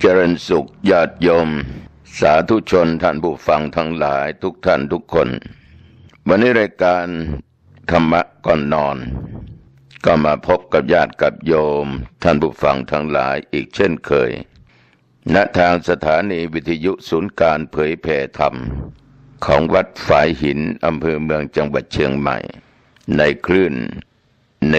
จริญสุขญาติโยมสาธุชนท่านผู้ฟังทั้งหลายทุกท่านทุกคนวันนี้รายการธรรมะก่อนนอนก็มาพบกับญาติกับโยมท่านผู้ฟังทั้งหลายอีกเช่นเคยณทางสถานีวิทยุศูนย์การเผยแผ่ธรรมของวัดฝายหินอำเภอเมืองจังหวัดเชียงใหม่ในคลื่น 104.50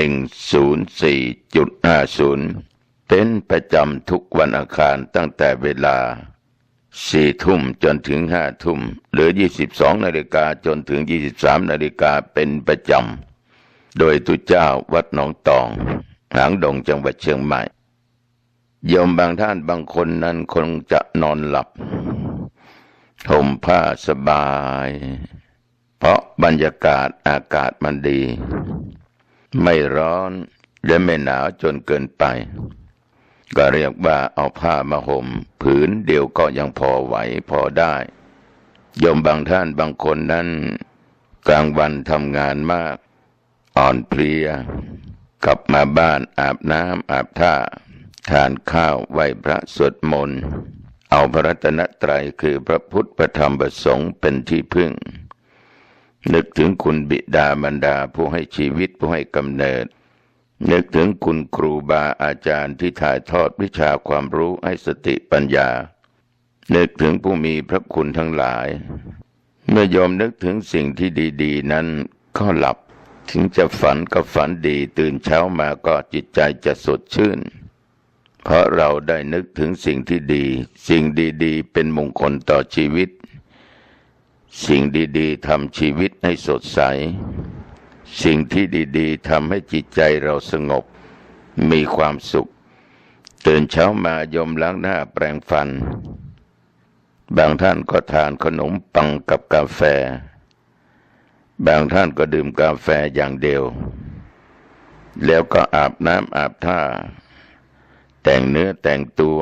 เป็นประจำทุกวันอังคารตั้งแต่เวลา 4 ทุ่มจนถึง 5 ทุ่มหรือ 22 นาฬิกาจนถึง 23 นาฬิกาเป็นประจำโดยตุเจ้าวัดหนองตองหางดงจังหวัดเชียงใหม่โยมบางท่านบางคนนั้นคงจะนอนหลับห่มผ้าสบายเพราะบรรยากาศอากาศมันดีไม่ร้อนและไม่หนาวจนเกินไปก็เรียกว่าเอาผ้ามาห่มผืนเดียวก็ยังพอไหวพอได้โยมบางท่านบางคนนั้นกลางวันทำงานมากอ่อนเพลียกลับมาบ้านอาบน้ำอาบท่าทานข้าวไหว้พระสวดมนต์เอาพระรัตนตรัยคือพระพุทธพระธรรมพระสงฆ์เป็นที่พึ่งนึกถึงคุณบิดามารดาผู้ให้ชีวิตผู้ให้กำเนิดนึกถึงคุณครูบาอาจารย์ที่ถ่ายทอดวิชาความรู้ให้สติปัญญานึกถึงผู้มีพระคุณทั้งหลายเมื่อโยมนึกถึงสิ่งที่ดีๆนั้นก็หลับถึงจะฝันก็ฝันดีตื่นเช้ามาก็จิตใจจะสดชื่นเพราะเราได้นึกถึงสิ่งที่ดีสิ่งดีๆเป็นมงคลต่อชีวิตสิ่งดีๆทำชีวิตให้สดใสสิ่งที่ดีๆทำให้จิตใจเราสงบมีความสุขตื่นเช้ามาโยมล้างหน้าแปรงฟันบางท่านก็ทานขนมปังกับกาแฟบางท่านก็ดื่มกาแฟอย่างเดียวแล้วก็อาบน้ำอาบท่าแต่งเนื้อแต่งตัว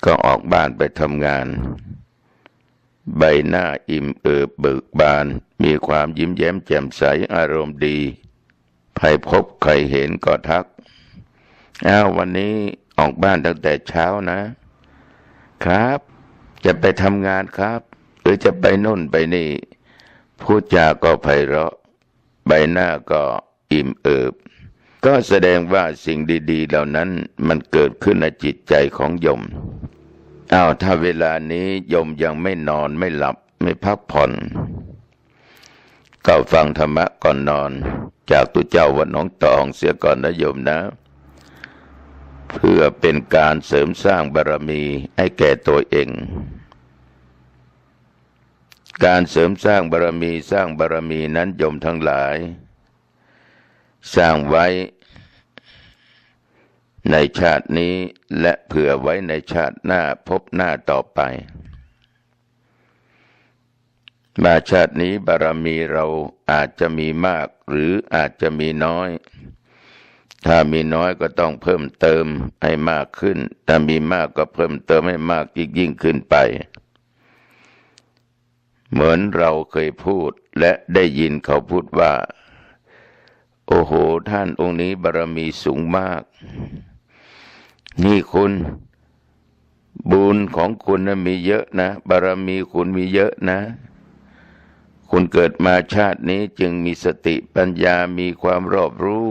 ก็ออกบ้านไปทำงานใบหน้าอิ่มเอิบเบิกบานมีความยิ้มแย้มแจ่มใสอารมณ์ดีใครพบใครเห็นก็ทักวันนี้ออกบ้านตั้งแต่เช้านะครับจะไปทำงานครับหรือจะไปโน่นไปนี่พูดจาก็ไพเราะใบหน้าก็อิ่มเอิบก็แสดงว่าสิ่งดีๆเหล่านั้นมันเกิดขึ้นในจิตใจของโยมถ้าเวลานี้โยมยังไม่นอนไม่หลับไม่พักผ่อนก็ฟังธรรมะก่อนนอนจากตุเจ้าวัดหนองตองเสียก่อนนะโยมนะเพื่อเป็นการเสริมสร้างบารมีให้แก่ตัวเองการเสริมสร้างบารมีนั้นโยมทั้งหลายสร้างไว้ในชาตินี้และเผื่อไว้ในชาติหน้าพบหน้าต่อไปมาชาตินี้บารมีเราอาจจะมีมากหรืออาจจะมีน้อยถ้ามีน้อยก็ต้องเพิ่มเติมให้มากขึ้นถ้ามีมากก็เพิ่มเติมให้มากยิ่งขึ้นไปเหมือนเราเคยพูดและได้ยินเขาพูดว่าโอ้โหท่านองค์นี้บารมีสูงมากนี่คุณบุญของคุณนะมีเยอะนะบารมีคุณมีเยอะนะคุณเกิดมาชาตินี้จึงมีสติปัญญามีความรอบรู้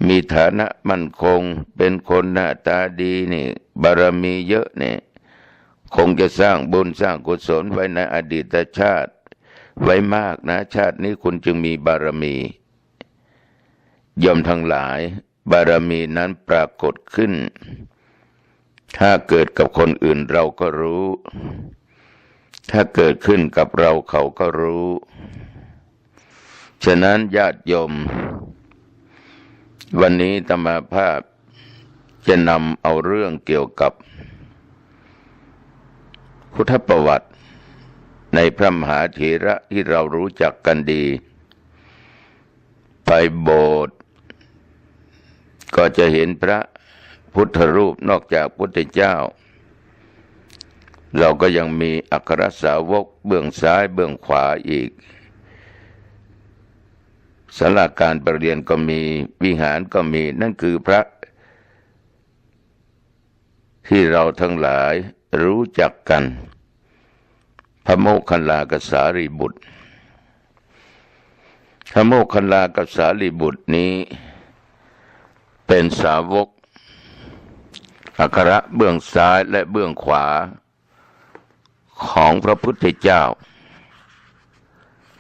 มีฐานะมั่นคงเป็นคนหน้าตาดีนี่บารมีเยอะเนี่ยคงจะสร้างบุญสร้างกุศลไว้ในอดีตชาติไว้มากนะชาตินี้คุณจึงมีบารมีโยมทั้งหลายบารมีนั้นปรากฏขึ้นถ้าเกิดกับคนอื่นเราก็รู้ถ้าเกิดขึ้นกับเราเขาก็รู้ฉะนั้นญาติโยมวันนี้อาตมาภาพจะนำเอาเรื่องเกี่ยวกับพุทธประวัติในพระมหาเถระที่เรารู้จักกันดีไปโบสถ์ก็จะเห็นพระพุทธรูปนอกจากพุทธเจ้าเราก็ยังมีอัครสาวกเบื้องซ้ายเบื้องขวาอีกศาลาการประเรียนก็มีวิหารก็มีนั่นคือพระ ที่เราทั้งหลายรู้จักกันพระโมคคัลลากับสารีบุตรพระโมคคัลลากับสารีบุตรนี้เป็นสาวกอัครเบื้องซ้ายและเบื้องขวาของพระพุทธเจ้า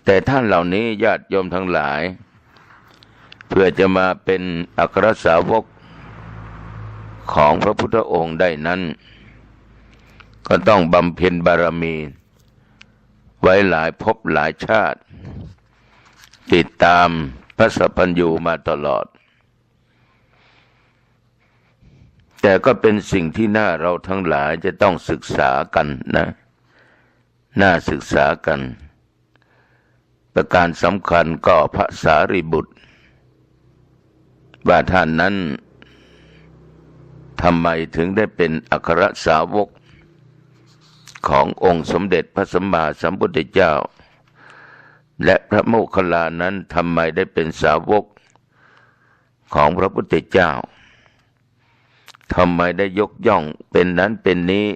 แต่ท่านเหล่านี้ญาติโยมทั้งหลายเพื่อจะมาเป็นอัครสาวกของพระพุทธองค์ได้นั้นก็ต้องบำเพ็ญบารมีไว้หลายภพหลายชาติติดตามพระสัพพัญญูมาตลอดแต่ก็เป็นสิ่งที่น่าเราทั้งหลายจะต้องศึกษากันนะน่าศึกษากันประการสำคัญก็พระสารีบุตรว่าท่านนั้นทำไมถึงได้เป็นอัครสาวกขององค์สมเด็จพระสัมมาสัมพุทธเจ้าและพระโมคคัลลานั้นทำไมได้เป็นสาวกของพระพุทธเจ้าทำไมได้ยกย่องเป็นนั้นเป็นนี้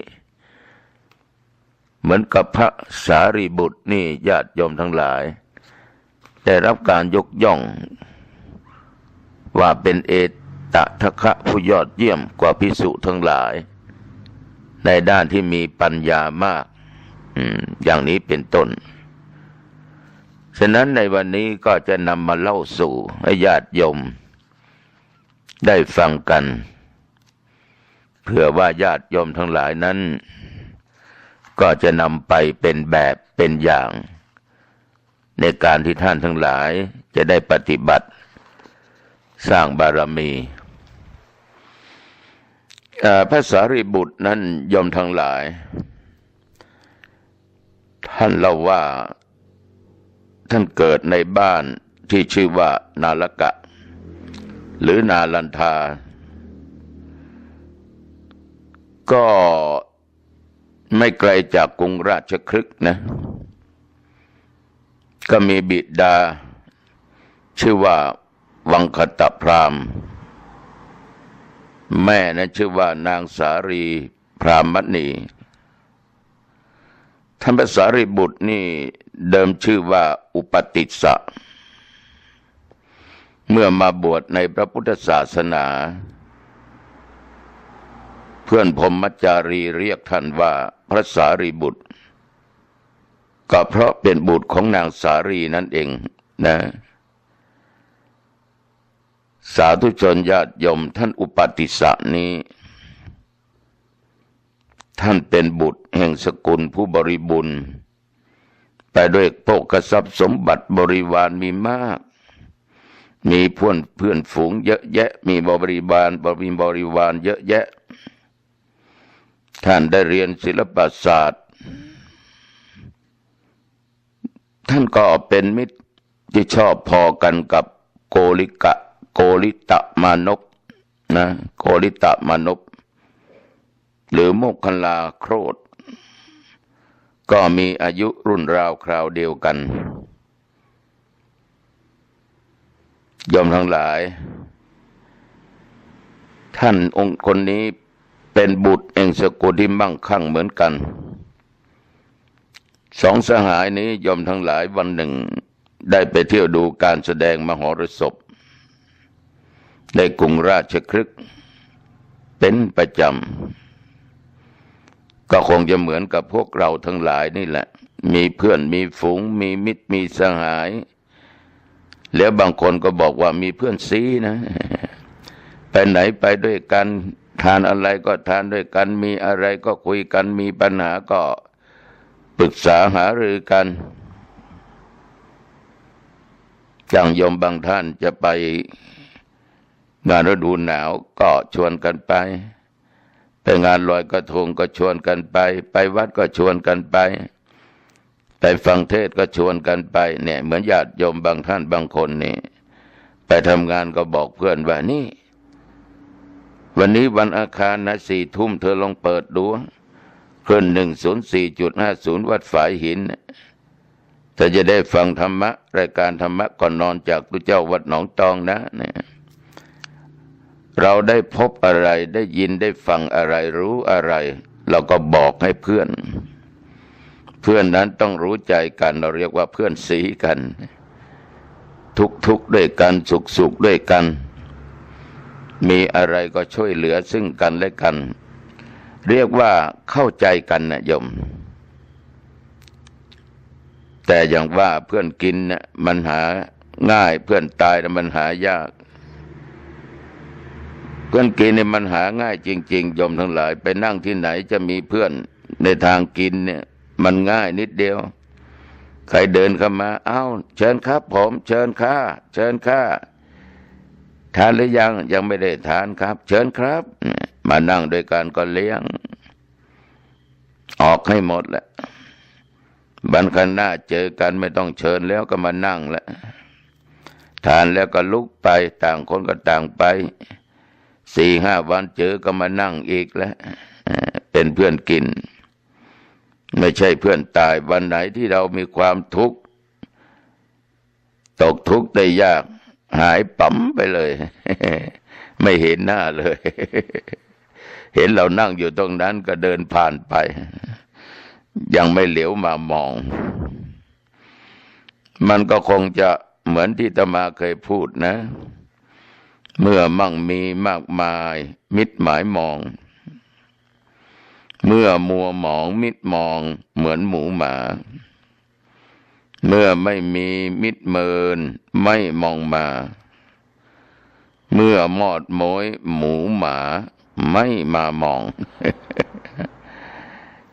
เหมือนกับพระสารีบุตรนี่ญาติโยมทั้งหลายได้รับการยกย่องว่าเป็นเอตทัคคะผู้ยอดเยี่ยมกว่าภิกษุทั้งหลายในด้านที่มีปัญญามากอย่างนี้เป็นต้นฉะนั้นในวันนี้ก็จะนำมาเล่าสู่ให้ญาติโยมได้ฟังกันเพื่อว่าญาติโยมทั้งหลายนั้นก็จะนำไปเป็นแบบเป็นอย่างในการที่ท่านทั้งหลายจะได้ปฏิบัติสร้างบารมีพระสารีบุตรนั้นโยมทั้งหลายท่านเล่าว่าท่านเกิดในบ้านที่ชื่อว่านาลกะหรือนาลันทาก็ไม่ไกลจากกรุงราชคฤห์นะก็มีบิดาชื่อว่าวังคตพราหมณ์แม่นั้นชื่อว่านางสารีพรามณีท่านพระสารีบุตรนี่เดิมชื่อว่าอุปติสสะเมื่อมาบวชในพระพุทธศาสนาเพื่อนพรหมจารีเรียกท่านว่าพระสารีบุตรก็เพราะเป็นบุตรของนางสารีนั่นเองนะสาธุชนญาติโยมท่านอุปติสสะนี้ท่านเป็นบุตรแห่งสกุลผู้บริบูรณ์ไปด้วยโภคทรัพย์สมบัติบริวารมีมากมีเพื่อนฝูงเยอะแยะมีบริวารเยอะแยะท่านได้เรียนศิลปศาสตร์ท่านก็เป็นมิตรที่ชอบพอกันกับโกริตมานพนะโกริตมานพหรือโมคคัลลาโครธก็มีอายุรุ่นราวคราวเดียวกันโยมทั้งหลายท่านองค์คนนี้เป็นบุตรแห่งสกุลที่มั่งคั่งเหมือนกันสองสหายนี้โยมทั้งหลายวันหนึ่งได้ไปเที่ยวดูการแสดงมหรสพในกรุงราชคฤห์เป็นประจำก็คงจะเหมือนกับพวกเราทั้งหลายนี่แหละมีเพื่อนมีฝูงมีมิตรมีสหายแล้วบางคนก็บอกว่ามีเพื่อนซีนะไปไหนไปด้วยกันทานอะไรก็ทานด้วยกันมีอะไรก็คุยกันมีปัญหาก็ปรึกษาหารือกันอย่างโยมบางท่านจะไปงานฤดูหนาวก็ชวนกันไปงานลอยกระทงก็ชวนกันไปวัดก็ชวนกันไปฟังเทศก็ชวนกันไปเนี่ยเหมือนญาติโยมบางท่านบางคนนี่ไปทำงานก็บอกเพื่อนว่านี่วันนี้วันอาคารนะ4 ทุ่มเธอลองเปิดดูคลื่น 104.50 วัดฝายหินเธอจะได้ฟังธรรมะรายการธรรมะก่อนนอนจากพระเจ้าวัดหนองตองนะเนี่ย เราได้พบอะไรได้ยินได้ฟังอะไรรู้อะไรเราก็บอกให้เพื่อนเพื่อนนั้นต้องรู้ใจกันเราเรียกว่าเพื่อนสีกันทุกข์ด้วยกันสุขด้วยกันมีอะไรก็ช่วยเหลือซึ่งกันและกันเรียกว่าเข้าใจกันนะโยมแต่อย่างว่าเพื่อนกินเนี่ยมันหาง่ายเพื่อนตายมันหายากเพื่อนกินเนี่ยมันหาง่ายจริงๆโยมทั้งหลายไปนั่งที่ไหนจะมีเพื่อนในทางกินเนี่ยมันง่ายนิดเดียวใครเดินเข้ามาเอ้าเชิญครับผมเชิญข้าเชิญข้าทานหรือยังไม่ได้ทานครับเชิญครับมานั่งด้วยกันก็เลี้ยงออกให้หมดแหละบันคันหน้าเจอกันไม่ต้องเชิญแล้วก็มานั่งแล้วทานแล้วก็ลุกไปต่างคนก็ต่างไป4-5 วันเจอก็มานั่งอีกแล้วเป็นเพื่อนกินไม่ใช่เพื่อนตายวันไหนที่เรามีความทุกข์ตกทุกข์ได้ยากหายปั๊มไปเลยไม่เห็นหน้าเลยเห็นเรานั่งอยู่ตรงนั้นก็เดินผ่านไปยังไม่เหลียวมามองมันก็คงจะเหมือนที่อาตมาเคยพูดนะเมื่อมั่งมีมากมายมิตรหมายมองเมื่อมัวหมองมิตรมองเหมือนหมูหมาเมื่อไม่มีมิตรเมินไม่มองมาเมื่อมอดโมยหมูหมาไม่มามอง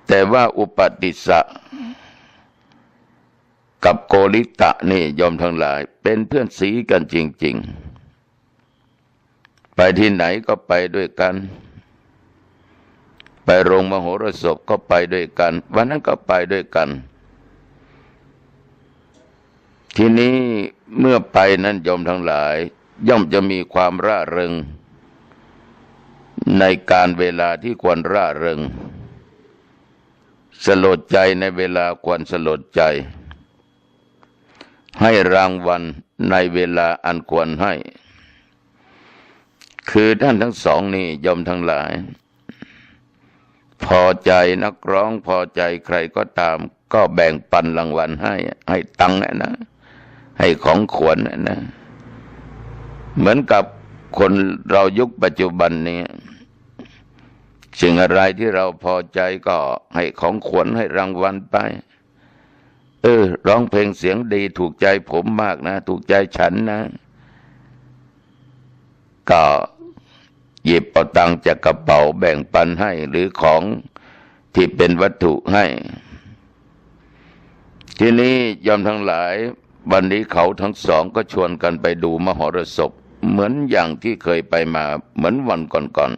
แต่ว่าอุปติสสะกับโกริตะนี่ยอมทั้งหลายเป็นเพื่อนสีกันจริงๆไปที่ไหนก็ไปด้วยกันไปโรงมโหรสพก็ไปด้วยกันวันนั้นก็ไปด้วยกันทีนี้เมื่อไปนั้นโยมทั้งหลายย่อมจะมีความร่าเริงในการเวลาที่ควรร่าเริงสลดใจในเวลาควรสลดใจให้รางวัลในเวลาอันควรให้คือท่านทั้งสองนี้โยมทั้งหลายพอใจนักร้องพอใจใครก็ตามก็แบ่งปันรางวัลให้ตังค์นะให้ของขวัญนะเหมือนกับคนเรายุคปัจจุบันนี้สิ่งอะไรที่เราพอใจก็ให้ของขวัญให้รางวัลไปร้องเพลงเสียงดีถูกใจผมมากนะถูกใจฉันนะก็หยิบเอาตังค์จากกระเป๋าแบ่งปันให้หรือของที่เป็นวัตถุให้ทีนี้ยอมทั้งหลายวันนี้เขาทั้งสองก็ชวนกันไปดูมหรสพเหมือนอย่างที่เคยไปมาเหมือนวันก่อน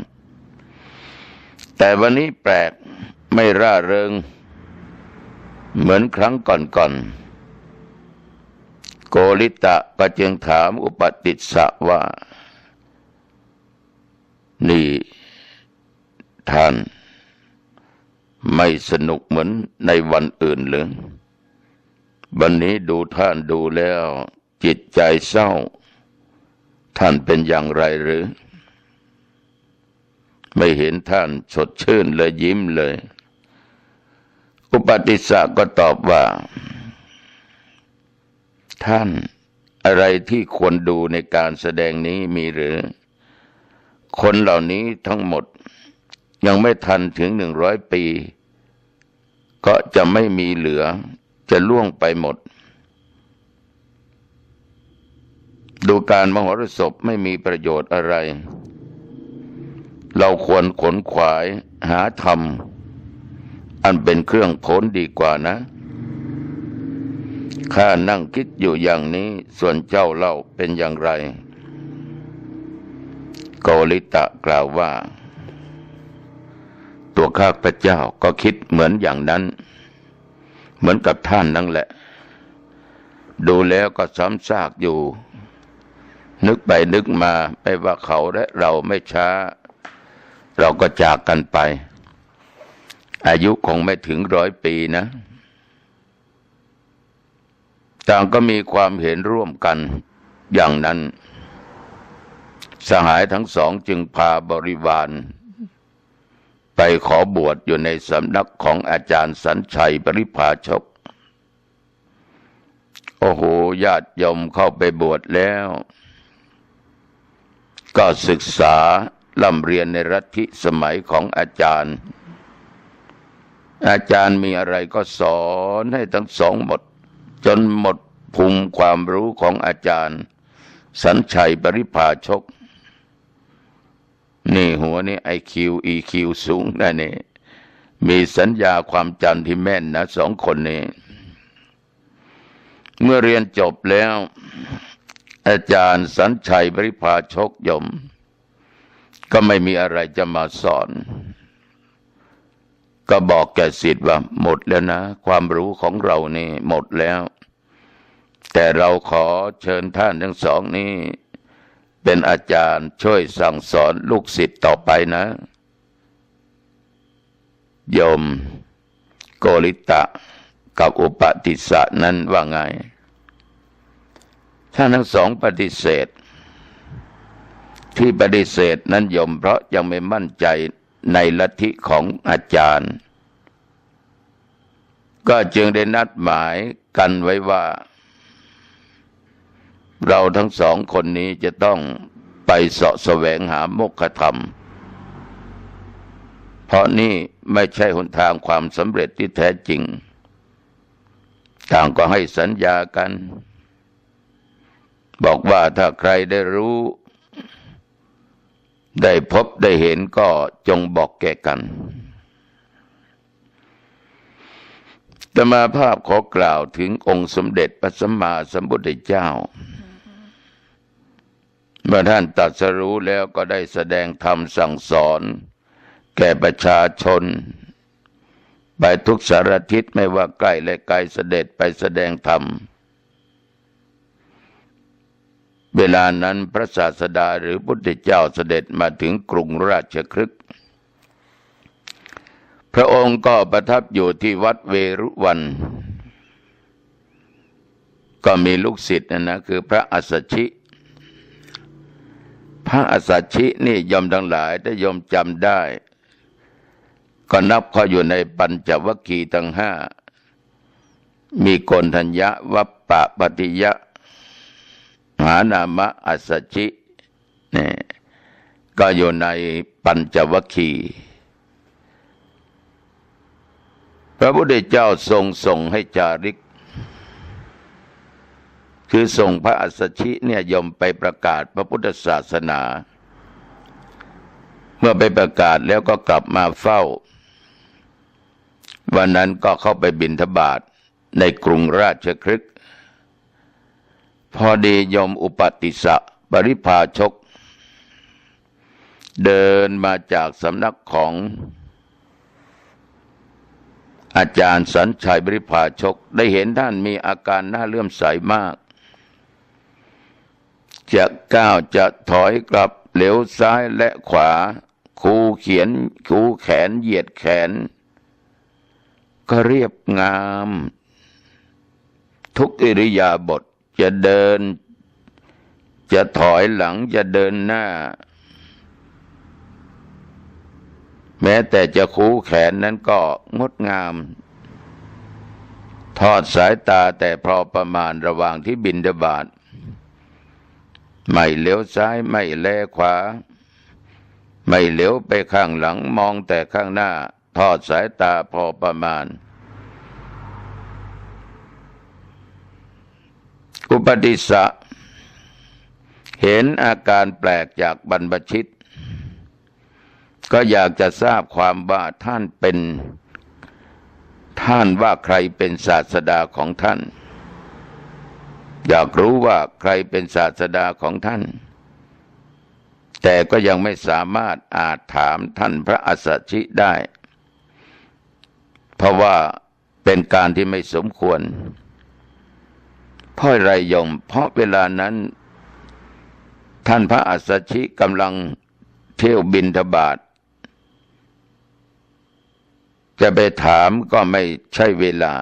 ๆแต่วันนี้แปลกไม่ร่าเริงเหมือนครั้งก่อนๆโกริตะก็จึงถามอุปติสสะว่านี่ท่านไม่สนุกเหมือนในวันอื่นหรือวันนี้ดูท่านดูแล้วจิตใจเศร้าท่านเป็นอย่างไรหรือไม่เห็นท่านสดชื่นเลยยิ้มเลยอุปติสสะก็ตอบว่าท่านอะไรที่ควรดูในการแสดงนี้มีหรือคนเหล่านี้ทั้งหมดยังไม่ทันถึง100 ปีก็จะไม่มีเหลือจะล่วงไปหมดดูการมหรสพไม่มีประโยชน์อะไรเราควรขนขวายหาธรรมอันเป็นเครื่องพ้นดีกว่านะข้านั่งคิดอยู่อย่างนี้ส่วนเจ้าเล่าเป็นอย่างไรโกริตะกล่าวว่าตัวข้าพเจ้าก็คิดเหมือนอย่างนั้นเหมือนกับท่านนั่นแหละดูแล้วก็ซ้ำซากอยู่นึกไปนึกมาไปว่าเขาและเราไม่ช้าเราก็จากกันไปอายุคงไม่ถึง100 ปีนะต่างก็มีความเห็นร่วมกันอย่างนั้น สหายทั้งสองจึงพาบริวารไปขอบวชอยู่ในสำนักของอาจารย์สัญชัยปริภาชกโอ้โหญาติโยมเข้าไปบวชแล้วก็ศึกษาล่ำเรียนในลัทธิสมัยของอาจารย์มีอะไรก็สอนให้ทั้งสองหมดจนหมดภูมิความรู้ของอาจารย์สัญชัยปริภาชกนี่หัวนี่ IQ EQ สูงนะนี่มีสัญญาความจำที่แม่นนะสองคนนี้เมื่อเรียนจบแล้วอาจารย์สัญชัยปริภาชกยมก็ไม่มีอะไรจะมาสอนก็บอกแก่ศิษย์ว่าหมดแล้วนะความรู้ของเรานี่หมดแล้วแต่เราขอเชิญท่านทั้งสองนี้เป็นอาจารย์ช่วยสั่งสอนลูกศิษย์ต่อไปนะโยมโกริตะกับอุปติสสะนั้นว่าไงท่านทั้งสองปฏิเสธที่ปฏิเสธนั้นโยมเพราะยังไม่มั่นใจในลัทธิของอาจารย์ก็จึงได้นัดหมายกันไว้ว่าเราทั้งสองคนนี้จะต้องไปเสาะแสวงหาโมกขธรรมเพราะนี่ไม่ใช่หนทางความสำเร็จที่แท้จริงต่างก็ให้สัญญากันบอกว่าถ้าใครได้รู้ได้พบได้เห็นก็จงบอกแก่กันอาตมาภาพขอกล่าวถึงองค์สมเด็จพระสัมมาสัมพุทธเจ้าเมื่อท่านตรัสรู้แล้วก็ได้แสดงธรรมสั่งสอนแก่ประชาชนไปทุกสารทิศไม่ว่าใกล้และไกลเสด็จไปแสดงธรรมเวลานั้นพระศาสดาหรือพุทธเจ้าเสด็จมาถึงกรุงราชคฤห์พระองค์ก็ประทับอยู่ที่วัดเวรุวันก็มีลูกศิษย์นะคือพระอัสสชินี่โยมทั้งหลายถ้าโยมจำได้ก็นับเขาอยู่ในปัญจวัคคีย์ทั้งห้ามีโกณฑัญญะวัปปะปฏิยะมหานามะอัสสชินี่ก็อยู่ในปัญจวัคคีย์พระพุทธเจ้าส่งให้จาริกคือส่งพระอัสสชิเนี่ยยมไปประกาศพระพุทธศาสนาเมื่อไปประกาศแล้วก็กลับมาเฝ้าวันนั้นก็เข้าไปบิณฑบาตในกรุงราชคฤห์พอดีโยมอุปติสสะปริภาชกเดินมาจากสำนักของอาจารย์สัญชัยปริภาชกได้เห็นท่านมีอาการน่าเลื่อมใสมากจะก้าวจะถอยกลับเหลวซ้ายและขวาคูแขนเหยียดแขนก็เรียบงามทุกอิริยาบถจะเดินจะถอยหลังจะเดินหน้าแม้แต่จะคูแขนนั้นก็งดงามทอดสายตาแต่พอประมาณระหว่างที่บิณฑบาตไม่เลี้ยวซ้ายไม่แลขวาไม่เลี้ยวไปข้างหลังมองแต่ข้างหน้าทอดสายตาพอประมาณอุปติสสะเห็นอาการแปลกจากบรรพชิตก็อยากจะทราบความว่าท่านว่าใครเป็นศาสดาของท่านอยากรู้ว่าใครเป็นศาสดาของท่านแต่ก็ยังไม่สามารถอาจถามท่านพระอัสสชิได้เพราะว่าเป็นการที่ไม่สมควรเพราะอะไรโยมเพราะเวลานั้นท่านพระอัสสชิกำลังเที่ยวบิณฑบาตจะไปถามก็ไม่ใช่เวลา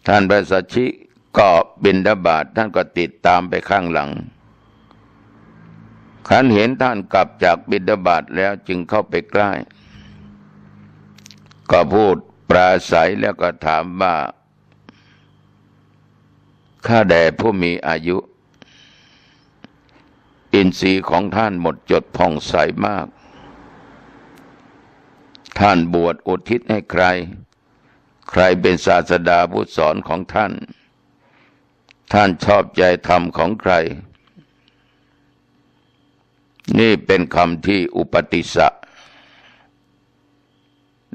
ท่านพระอัสสชิก็บิณฑบาตท่านก็ติดตามไปข้างหลัง ขันเห็นท่านกลับจากบิณฑบาตแล้วจึงเข้าไปใกล้ก็พูดปราศัยแล้วก็ถามว่าข้าแด่ผู้มีอายุอินทรีย์ของท่านหมดจดผ่องใสมากท่านบวชอุทิศให้ใครใครเป็นศาสดาผู้สอนของท่านท่านชอบใจธรรมของใครนี่เป็นคำที่อุปติสสะ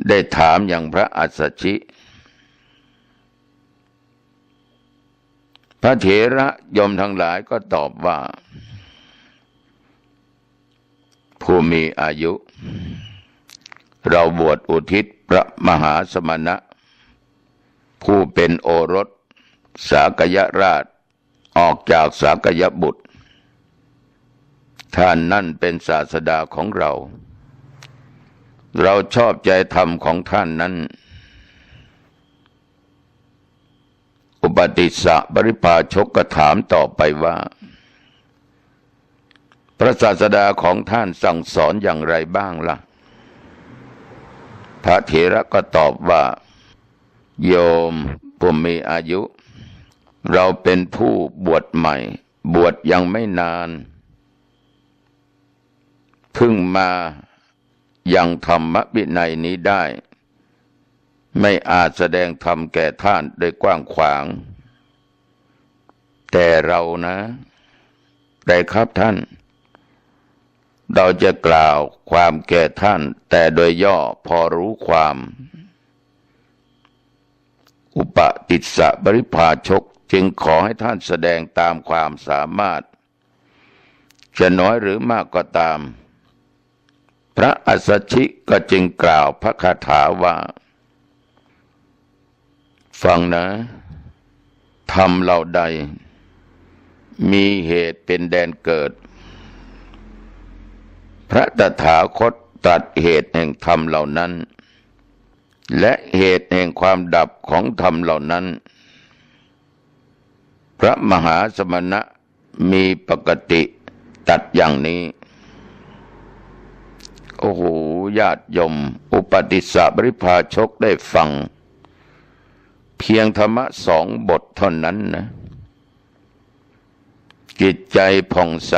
ได้ถามอย่างพระอัสสชิพระเถระยมทั้งหลายก็ตอบว่าผู้มีอายุเราบวชอุทิศพระมหาสมณะผู้เป็นโอรสสากยราชออกจากสากยบุตรท่านนั่นเป็นศาสดาของเราเราชอบใจธรรมของท่านนั้นอุปติสสะปริภาชกก็ถามต่อไปว่าพระศาสดาของท่านสั่งสอนอย่างไรบ้างล่ะพระเถระก็ตอบว่าโยมผู้มีอายุเราเป็นผู้บวชใหม่บวชยังไม่นานเพิ่งมายังธรรมวินัยนี้ได้ไม่อาจแสดงธรรมแก่ท่านโดยกว้างขวางแต่เรานะได้ครับท่านเราจะกล่าวความแก่ท่านแต่โดยย่อพอรู้ความอุปติสสะปริภาชกจึงขอให้ท่านแสดงตามความสามารถจะน้อยหรือมากก็ตามพระอัสสชิก็จึงกล่าวพระคาถาว่าฟังนะธรรมเหล่าใดมีเหตุเป็นแดนเกิดพระตถาคตตรัสเหตุแห่งธรรมเหล่านั้นและเหตุแห่งความดับของธรรมเหล่านั้นพระมหาสมณะมีปกติตัดอย่างนี้โอ้โหญาติโยมอุปติสสะปริภาชกได้ฟังเพียงธรรมะ2 บทเท่านั้นนะจิตใจผ่องใส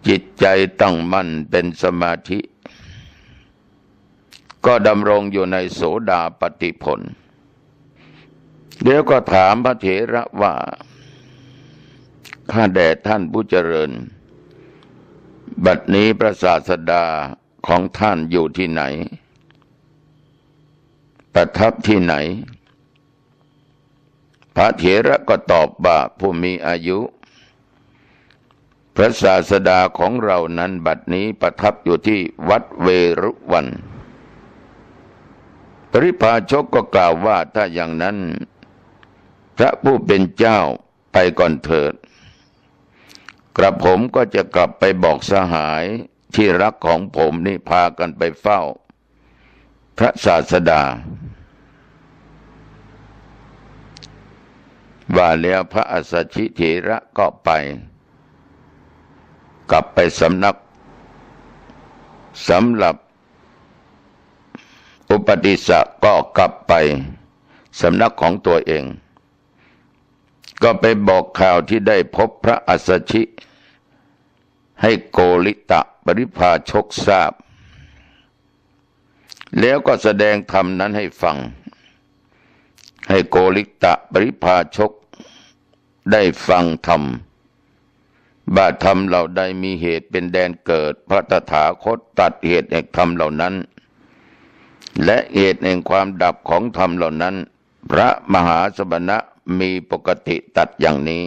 จิตใจตั้งมั่นเป็นสมาธิก็ดำรงอยู่ในโสดาปัตติผลเดี๋ยวก็ถามพระเถระว่าข้าแด่ท่านผู้เจริญบัดนี้พระศาสดาของท่านอยู่ที่ไหนประทับที่ไหนพระเถระก็ตอบว่าผู้มีอายุพระศาสดาของเรานั้นบัดนี้ประทับอยู่ที่วัดเวรุวันปริภาชกก็กล่าวว่าถ้าอย่างนั้นพระผู้เป็นเจ้าไปก่อนเถิดกระผมก็จะกลับไปบอกสหายที่รักของผมนี่พากันไปเฝ้าพระศาสดาว่าแล้วพระอัสสชิเถระก็ไปกลับไปสำนักสำหรับอุปติสสะก็กลับไปสำนักของตัวเองก็ไปบอกข่าวที่ได้พบพระอัสสชิให้โกริตะปริภาชกทราบแล้วก็แสดงธรรมนั้นให้ฟังให้โกริตะปริภาชกได้ฟังธรรมบาธรรมเหล่าใดมีเหตุเป็นแดนเกิดพระตถาคตตัดเหตุแห่งธรรมเหล่านั้นและเหตุแห่งความดับของธรรมเหล่านั้นพระมหาสมณะมีปกติตัดอย่างนี้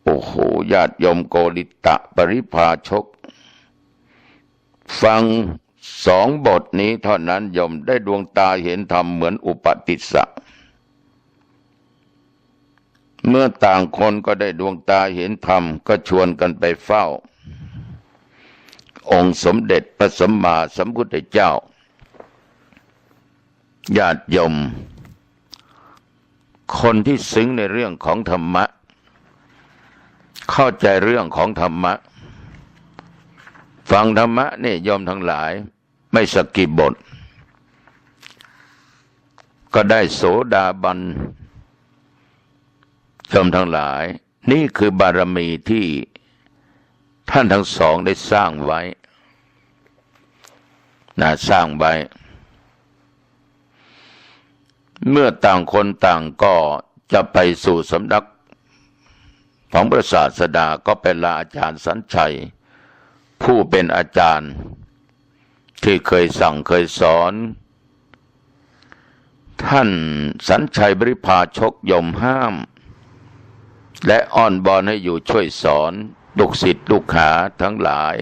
โอ้โหญาติโยมโกริตะปริภาชกฟัง2 บทนี้เท่านั้นโยมได้ดวงตาเห็นธรรมเหมือนอุปติสสะเมื่อต่างคนก็ได้ดวงตาเห็นธรรมก็ชวนกันไปเฝ้าองค์สมเด็จพระสัมมาสัมพุทธเจ้าญาติโยมคนที่ซึ้งในเรื่องของธรรมะ เข้าใจเรื่องของธรรมะฟังธรรมะนี่โยมทั้งหลายไม่สกิบบทก็ได้โสดาบันโยมทั้งหลายนี่คือบารมีที่ท่านทั้งสองได้สร้างไว้สร้างไว้เมื่อต่างคนต่างก็จะไปสู่สำนักของพระศาสดาก็ไปลาอาจารย์สัญชัยผู้เป็นอาจารย์ที่เคยสั่งเคยสอนท่านสัญชัยบริพาชกยมห้ามและอ้อนบอนให้อยู่ช่วยสอนลูกศิษย์ลูกหาทั้งหลาย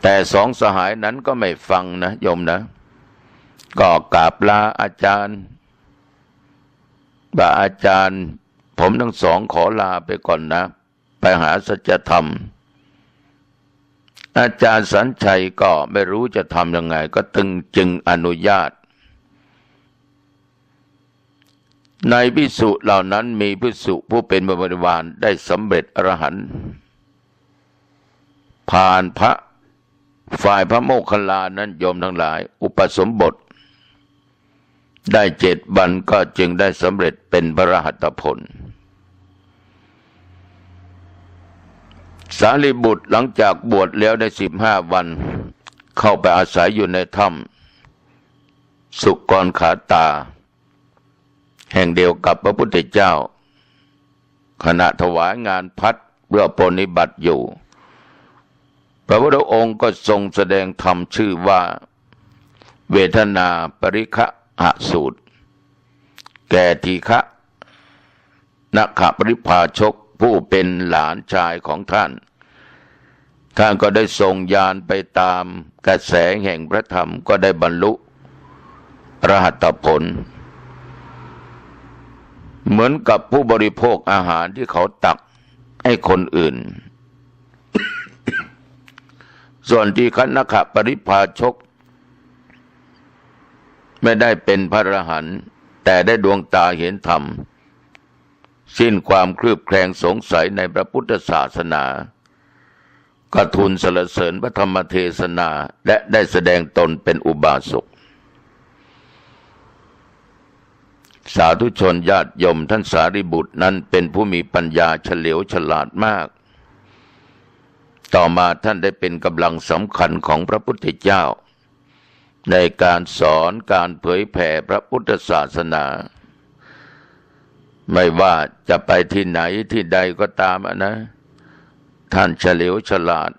แต่สองสหายนั้นก็ไม่ฟังนะโยมนะก็กราบลาอาจารย์ว่าอาจารย์ผมทั้งสองขอลาไปก่อนนะไปหาสัจธรรมอาจารย์สัญชัยก็ไม่รู้จะทำยังไงก็จึงอนุญาตในภิกษุเหล่านั้นมีภิกษุผู้เป็นบริวารได้สำเร็จอรหันต์ผ่านพระฝ่ายพระโมคคัลลานั้นโยมทั้งหลายอุปสมบทได้7 วันก็จึงได้สำเร็จเป็นพระอรหัตผลสารีบุตรหลังจากบวชแล้วได้15 วันเข้าไปอาศัยอยู่ในถ้ำสุกรขาตาแห่งเดียวกับพระพุทธเจ้าขณะถวายงานพัดเพื่อปรนนิบัติอยู่พระพุทธองค์ก็ทรงแสดงธรรมชื่อว่าเวทนาปริฆะหสูตรแก่ทีฆะนักขปริพาชกผู้เป็นหลานชายของท่านก็ได้ทรงญาณไปตามกระแสแห่งพระธรรมก็ได้บรรลุอรหัตผลเหมือนกับผู้บริโภคอาหารที่เขาตักให้คนอื่น ส่วนที่คณขปริพาชกไม่ได้เป็นพระอรหันต์แต่ได้ดวงตาเห็นธรรมสิ้นความเคลือบแคลงสงสัยในพระพุทธศาสนาก็ทูลสรรเสริญพระธรรมเทศนาและได้แสดงตนเป็นอุบาสกสาธุชนญาติโยมท่านสารีบุตรนั้นเป็นผู้มีปัญญาเฉลียวฉลาดมากต่อมาท่านได้เป็นกำลังสำคัญของพระพุทธเจ้าในการสอนการเผยแผ่พระพุทธศาสนาไม่ว่าจะไปที่ไหนที่ใดก็ตามนะท่านเฉลียวฉลาด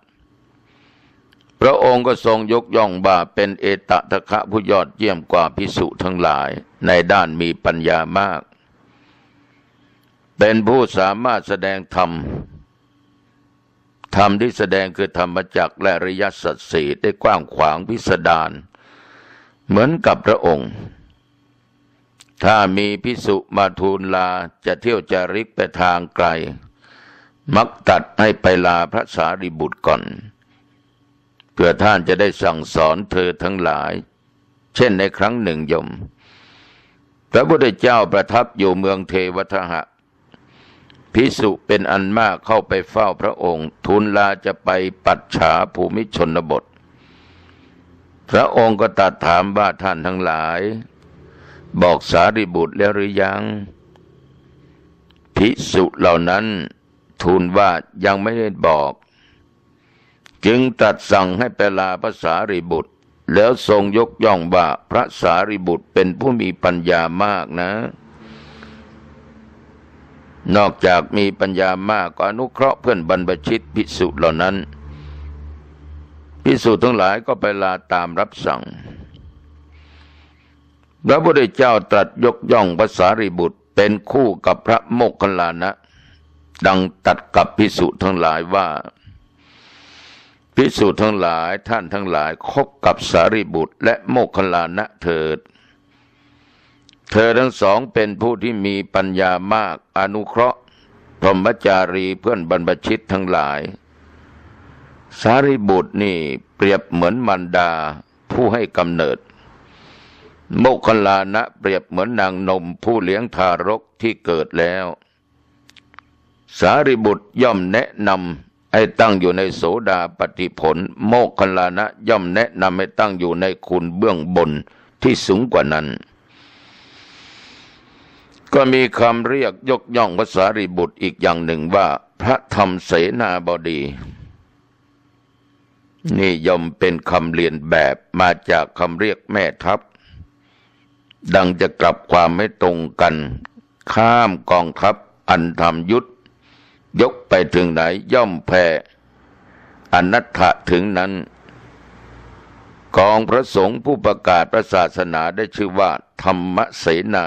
พระองค์ก็ทรงยกย่องว่าเป็นเอตทะคะผู้ยอดเยี่ยมกว่าภิกษุทั้งหลายในด้านมีปัญญามากเป็นผู้สามารถแสดงธรรมที่แสดงคือธรรมจักรและอริยสัจสี่ได้กว้างขวางพิสดารเหมือนกับพระองค์ถ้ามีภิกษุมาทูลลาจะเที่ยวจาริกไปทางไกลมักตัดให้ไปลาพระสารีบุตรก่อนเพื่อท่านจะได้สั่งสอนเธอทั้งหลายเช่นในครั้งหนึ่งโยมพระพุทธเจ้าประทับอยู่เมืองเทวทหะภิกษุเป็นอันมากเข้าไปเฝ้าพระองค์ทูลลาจะไปปัจฉาภูมิชนบทพระองค์ก็ตรัสถามว่าท่านทั้งหลายบอกสารีบุตรแล้วหรือยังภิกษุเหล่านั้นทูลว่ายังไม่ได้บอกจึงตรัสสั่งให้ไปลาพระสารีบุตรแล้วทรงยกย่องว่าพระสารีบุตรเป็นผู้มีปัญญามากนะนอกจากมีปัญญามากก็อนุเคราะห์เพื่อนบรรพชิตภิกษุเหล่านั้นภิกษุทั้งหลายก็ไปลาตามรับสั่งพระพุทธเจ้าตรัสยกย่องพระสารีบุตรเป็นคู่กับพระโมคคัลลานะดังตัดกับภิกษุทั้งหลายว่าภิกษุทั้งหลายท่านทั้งหลายคบกับสารีบุตรและโมคคัลลานะเถิดเธอทั้งสองเป็นผู้ที่มีปัญญามากอนุเคราะห์พรหมจารีเพื่อนบรรพชิตทั้งหลายสารีบุตรนี่เปรียบเหมือนมารดาผู้ให้กำเนิดโมคคัลลานะเปรียบเหมือนนางนมผู้เลี้ยงทารกที่เกิดแล้ว สารีบุตรย่อมแนะนำให้ตั้งอยู่ในโสดาปัตติผลโมคคัลลานะย่อมแนะนำให้ตั้งอยู่ในคุณเบื้องบนที่สูงกว่านั้นก็มีคำเรียกยกย่องพระสารีบุตรอีกอย่างหนึ่งว่าพระธรรมเสนาบดีนี่ย่อมเป็นคำเรียนแบบมาจากคำเรียกแม่ทัพดังจะกลับความไม่ตรงกันข้ามกองทัพอันทำยุทธยกไปถึงไหนย่อมแพ้อนัตถะถึงนั้นกองพระสงฆ์ผู้ประกาศพระศาสนาได้ชื่อว่าธรรมเสนา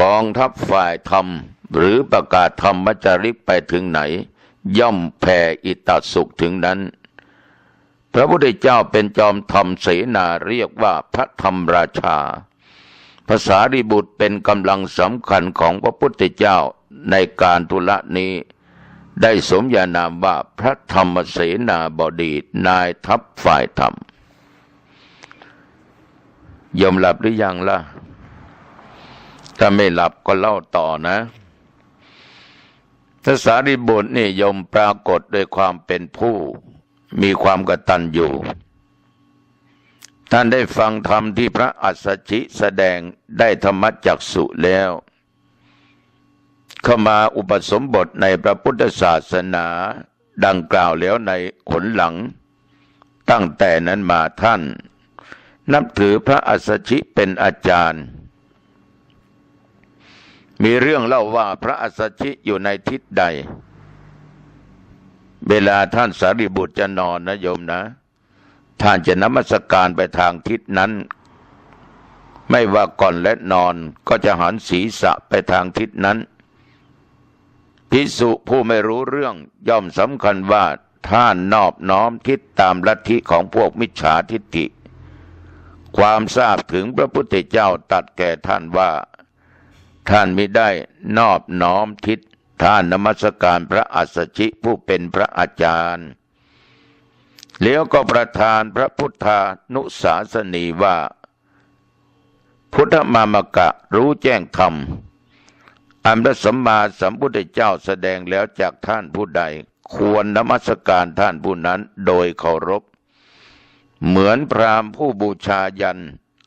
กองทัพฝ่ายธรรมหรือประกาศธรรมจาริกไปถึงไหนย่อมแผ่อิตสุขถึงนั้นพระพุทธเจ้าเป็นจอมธรรมเสนาเรียกว่าพระธรรมราชาพระสารีบุตรเป็นกำลังสำคัญของพระพุทธเจ้าในการธุระนี้ได้สมญานามว่าพระธรรมเสนาบดีนายทัพฝ่ายธรรมยอมหลับหรือยังล่ะถ้าไม่หลับก็เล่าต่อนะพระสารีบุตรนี่ยมปรากฏด้วยความเป็นผู้มีความกตัญญูท่านได้ฟังธรรมที่พระอัสสชิแสดงได้ธรรมจักษุแล้วเข้ามาอุปสมบทในพระพุทธศาสนาดังกล่าวแล้วในหนหลังตั้งแต่นั้นมาท่านนับถือพระอัสสชิเป็นอาจารย์มีเรื่องเล่าว่าพระอัสสชิอยู่ในทิศใดเวลาท่านสารีบุตรจะนอนนะโยมนะท่านจะนมัสการไปทางทิศนั้นไม่ว่าก่อนและนอนก็จะหันศีรษะไปทางทิศนั้นภิกษุผู้ไม่รู้เรื่องย่อมสำคัญว่าท่านนอบน้อมทิศตามลัทธิของพวกมิจฉาทิฏฐิความทราบถึงพระพุทธเจ้าตรัสแก่ท่านว่าท่านมิได้นอบน้อมทิศท่านนมัสการพระอัสสชิผู้เป็นพระอาจารย์แล้วก็ประทานพระพุทธานุสาสนีว่าพุทธมามกะรู้แจ้งธรรมอันพระสัมมาสัมพุทธเจ้าแสดงแล้วจากท่านผู้ใดควรนมัสการท่านผู้นั้นโดยเคารพเหมือนพราหมณ์ผู้บูชายัญ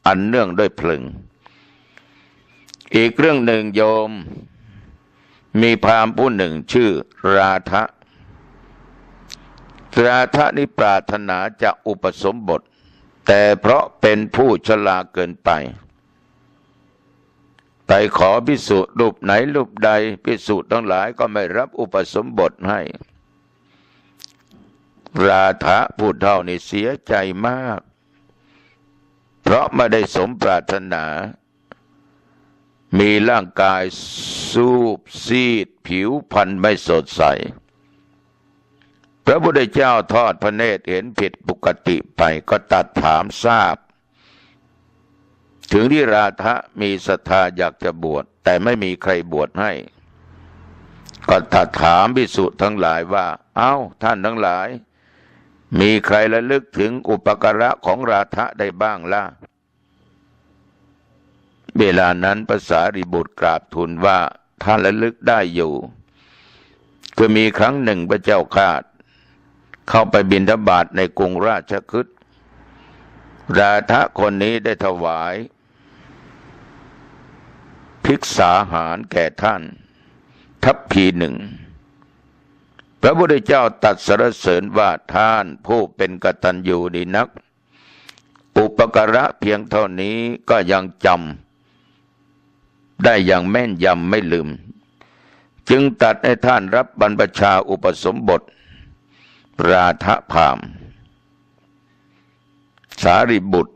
อันเนื่องด้วยเพลิงอีกเรื่องหนึ่งโยมมีพราหมณ์ผู้หนึ่งชื่อราทะนี่ปรารถนาจะอุปสมบทแต่เพราะเป็นผู้ชราเกินไปไปขอภิกษุรูปไหนรูปใดภิกษุทั้งหลายก็ไม่รับอุปสมบทให้ราทะผู้เฒ่านี่เสียใจมากเพราะไม่ได้สมปรารถนามีร่างกายสูบซีดผิวพรรณไม่สดใสพระพุทธเจ้าทอดพระเนตรเห็นผิดปกติไปก็ตรัสถามทราบถึงที่ราทะมีศรัทธาอยากจะบวชแต่ไม่มีใครบวชให้ก็ตรัสถามภิกษุทั้งหลายว่าเอ้าท่านทั้งหลายมีใครระลึกถึงอุปการะของราทะได้บ้างล่ะเวลานั้นพระสารีบุตรกราบทูลว่าท่านระลึกได้อยู่คือมีครั้งหนึ่งพระเจ้าข้าเข้าไปบิณฑบาตในกรุงราชคฤห์ราทะคนนี้ได้ถวายภิกษาหารแก่ท่านทัพพีหนึ่งพระพุทธเจ้าตรัสสรรเสริญว่าท่านผู้เป็นกตัญญูดีนักอุปการะเพียงเท่านี้ก็ยังจำได้อย่างแม่นยำไม่ลืมจึงตรัสให้ท่านรับบรรพชาอุปสมบทราทะพราหมณ์สารีบุตร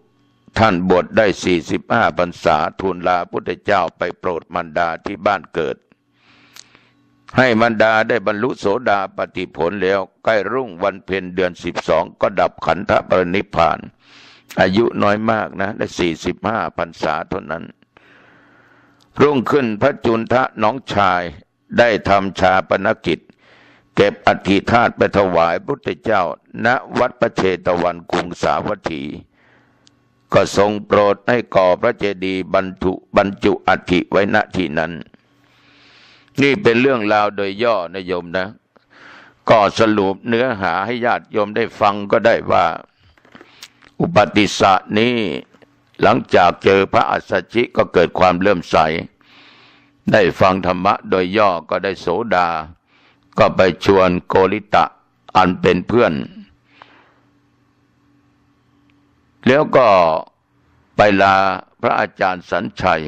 ท่านบวชได้45 พรรษาทูลลาพุทธเจ้าไปโปรดมารดาที่บ้านเกิดให้มารดาได้บรรลุโสดาปัตติผลแล้วใกล้รุ่งวันเพ็ญเดือน12ก็ดับขันธปรินิพพานอายุน้อยมากนะได้45 พรรษาเท่านั้นรุ่งขึ้นพระจุนทะน้องชายได้ทำชาปนกิจเก็บอัฐิธาตุไปถวายพุทธเจ้าณวัดพระเชตวันกรุงสาวัตถีก็ทรงโปรดให้ก่อพระเจดีย์บรรจุอัฐิไว้ณที่นั้น นี่เป็นเรื่องราวโดยย่อนะโยมนะก็สรุปเนื้อหาให้ญาติโยมได้ฟังก็ได้ว่าอุปติสสะนี้หลังจากเจอพระอัสสชิก็เกิดความเลื่อมใสได้ฟังธรรมะโดยย่อก็ได้โสดาก็ไปชวนโกริตะอันเป็นเพื่อนแล้วก็ไปลาพระอาจารย์สัญชัย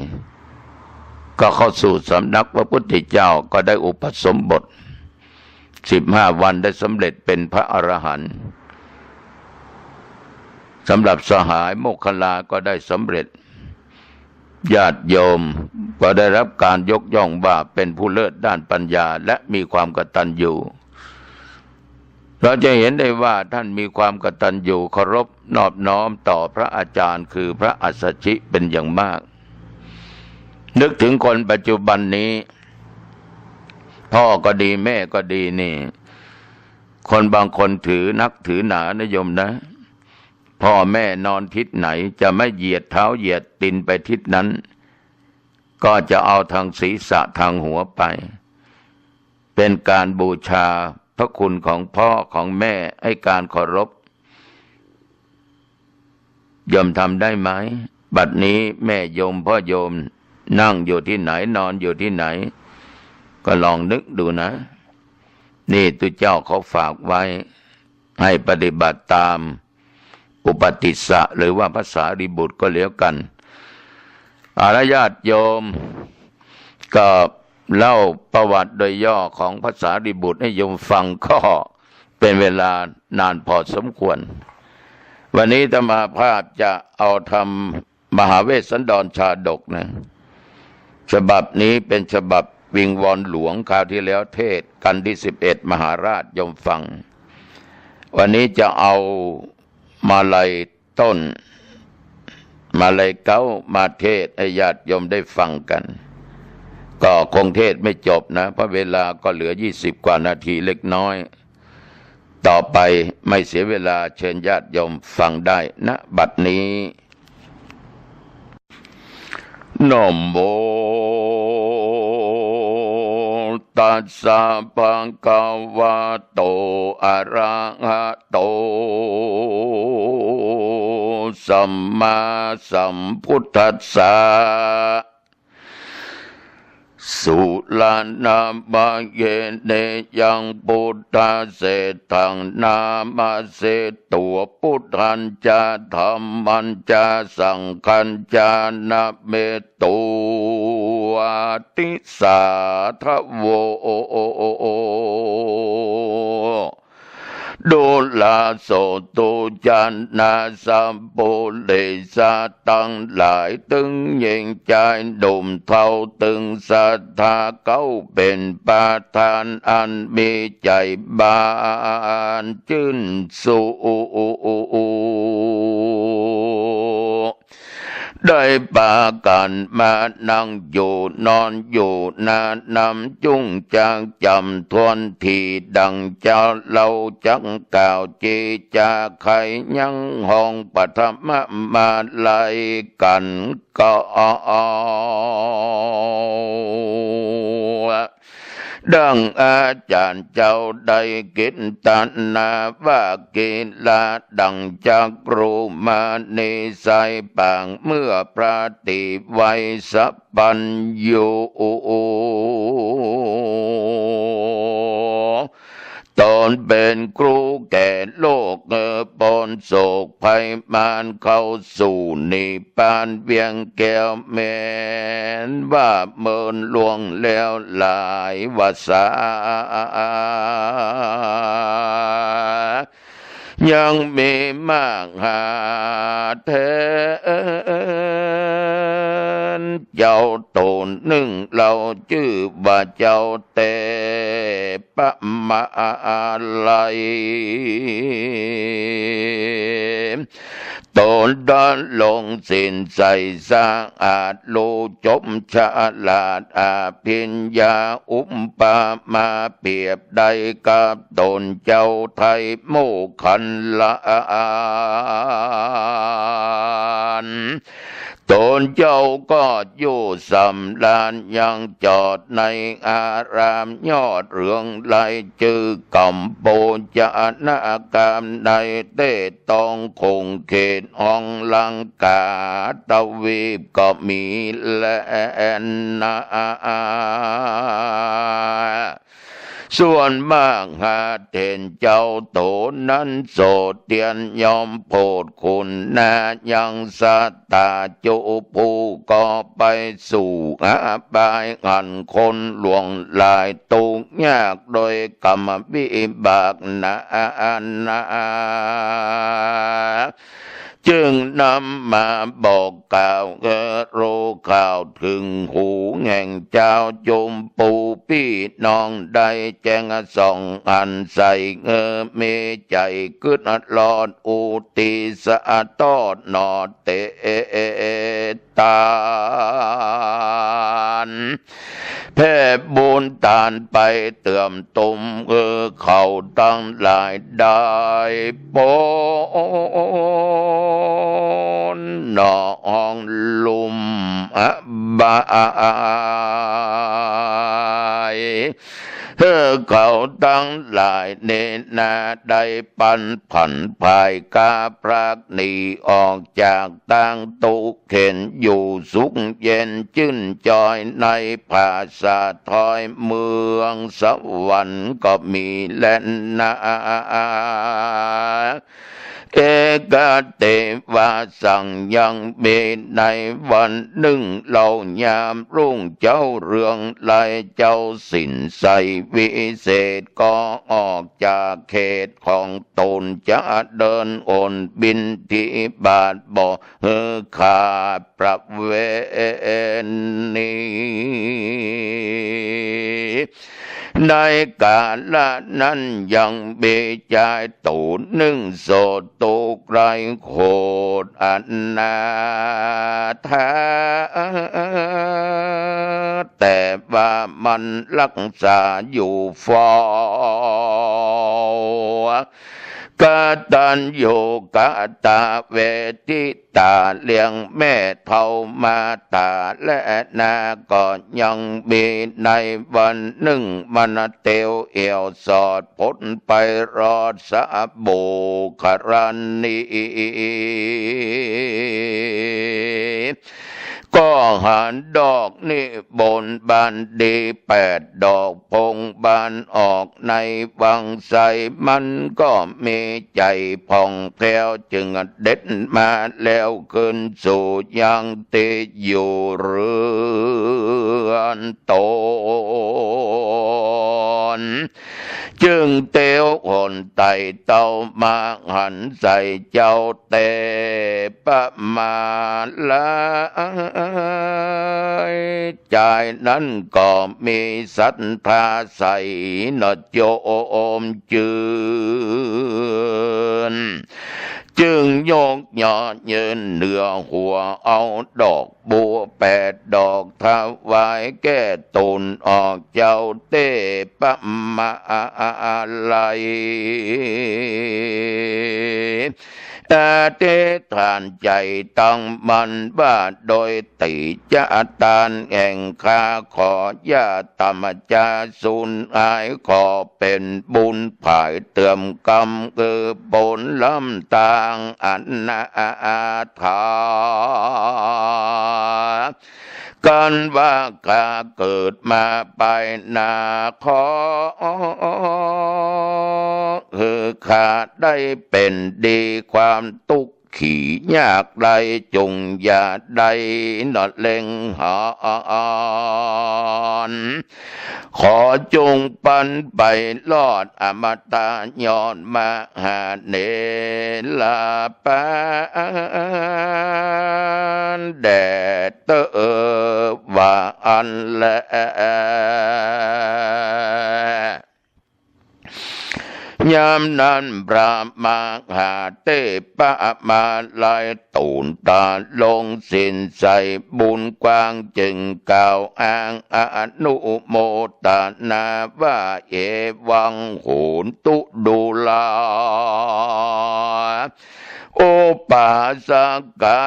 ก็เข้าสู่สำนักพระพุทธเจ้าก็ได้อุปสมบท15 วันได้สำเร็จเป็นพระอรหันต์สำหรับสหายโมคคัลลาก็ได้สำเร็จญาติโยมก็ได้รับการยกย่องว่าเป็นผู้เลิศด้านปัญญาและมีความกตัญญูเราจะเห็นได้ว่าท่านมีความกตัญญูเคารพนอบน้อมต่อพระอาจารย์คือพระอัสสชิเป็นอย่างมากนึกถึงคนปัจจุบันนี้พ่อก็ดีแม่ก็ดีนี่คนบางคนถือนักถือหนานะโยมนะพ่อแม่นอนทิศไหนจะไม่เหยียดเท้าเหยียดตีนไปทิศนั้นก็จะเอาทางศีรษะทางหัวไปเป็นการบูชาพระคุณของพ่อของแม่ให้การเคารพโยมทำได้ไหมบัดนี้แม่โยมพ่อโยมนั่งอยู่ที่ไหนนอนอยู่ที่ไหนก็ลองนึกดูนะนี่ตุเจ้าเขาฝากไว้ให้ปฏิบัติตามอุปติสสะหรือว่าภาษาริบุตรก็แล้วกันอารญาติโยมก็เล่าประวัติโดยย่อของภาษาริบุตรให้โยมฟังก็เป็นเวลานานพอสมควรวันนี้ธรรมาภาพจะเอาทำมหาเวสสันดรชาดกนะฉบับนี้เป็นฉบับวิงวอนหลวงคราวที่แล้วเทศกันที่11มหาราชโยมฟังวันนี้จะเอามาลัยต้นมาลัยเก้ามาเทศให้ญาติโยมได้ฟังกันก็คงเทศไม่จบนะเพราะเวลาก็เหลือ20 กว่านาทีเล็กน้อยต่อไปไม่เสียเวลาเชิญญาติโยมฟังได้ณบัดนี้นะโมตัสสะภะคะวะโตอะระหะโตสัมมาสัมพุทธัสสะสุลานามาเยเนยังพุทธะเสถังนามาเสตัวพุทธันจาธรรมันจาสังฆันจานะเมตุติสาทะโวโดลาโสตุจันนาสัมโพเลสาตั้งหลายตึงยิงใจดุมเท่าตึงศรัทธาเขาเป็นประธานอันมีใจบานชื่นสุได้ปากันมานั่งอยู่นอนอยู่นานนำจุ้งจางจำทวนที่ดังเจ้าเราจังกล่าวจีจาไขยังห้องปฐมมาลัยกันก็ดังอาจารย์เจ้าได้กินตานาว่ากิลาดังจากรู้มาในสายปางเมื่อพระติไวยสัพพัญญูตอนเป็นครูแก่โลกปนโศกภัยมานเข้าสู่นิพพานเวียงแก้วแม้นว่าเมินล่วงแล้วหลายวาสายังมีมากหาแทนเจ้าตนหนึ่งเราชื่อว่าเจ้าเตปะมาลัยตนดันลงสิ้นใส่สร้างอาจโลจบฉลาดอาภิญญาอุปปามาเปรียบใดกับตนเจ้าไทยโมคันลาน ตนเจ้าก็อยู่สำราญยังจอดในอารามยอดเรืองไหลจือกัมโปจานากามในเตตองคงเขตห้องลังกาตวีปก็มีแลนาส่วนมากหาเทนเจ้าโตนั้นโสดเตียนยอมโพดคุณนายังสัตตาจุภูก็ไปสู่อาบายหันคนหลวงลายตุกยากโดยกรรมวิบากนาจึงนำมาบอกกล่าวรู้ข่าวถึงหูแห่งเจ้าจมปูพี่น้องได้แจ้งส่องอันใส่เมใจกึดลอดอุติสะตอดนอเตตานแพ่บุญตานไปเติมตุมเขาตั้งหลายได้ปนนองลุมบายเขาตั้งหลายเนนาได้ปันผันภายกาพรักหนีออกจากตั้งตุเข็นอยู่สุขเย็นจื่นจอยในภาษาทอยเมืองสวรรค์ก็มีแลนาเอกเตวาสั่งยังเบในวันหนึ่งเหล่ายามรุ่งเจ้าเรืองไลเจ้าสินใสวิเศษก็ออกจากเขตของตนจะเดินโอนบินที่บาทบ่ขาดประเวณีในกาลนั้นยังเบจายตูหนึ่งโสตุไกรโคดอนาถาแต่ว่ามันรักษาอยู่ฟอกตัญญูกตเวทิตาเลี้ยงแม่เท่ามาตาและนาก็ยังมีในวันหนึ่งมันเตียวเอวสอดพ้นไปรอดสะโบครันนีก็หันดอกนี่บนบานดี8 ดอกพงบานออกในวังใสมันก็มีใจผ่องแผ้วจึงเด็ดมาแล้วขึ้นสู่ยังติอยู่เรือนตนจึงเตียวหนไตเต้ามาหันใส่เจ้าเตปะมาลาใจนั้นก็มีศรัทธาใสนโยมจืนจึงยกยอดยืนเหนือหัวเอาดอกบัว8 ดอกถวายแก่ตนออกเจ้าเตปะมาลัยเตฐานใจตั้งมันว่าโดยติจะตานแห่งข้าขอญาตมจาสูญหายขอเป็นบุญภายเติมกรรมคือผลลำต่างอันนาถากันว่าข้าเกิดมาไปนาขอข้าได้เป็นดีความตุกขี่ยากใดจงอย่าได้นอดเล็งหอนขอจงปันไปลอดอมตะย้อนมาหาเนลาปานแดดเตอว่าอันแลยามนั้นพระมหาเทพมาลายตูนตาลงสินใสบุญกว้างจึงกล่าวอ้างอนุโมทนาว่าเอวังโหนตุดูลาโอปาสกา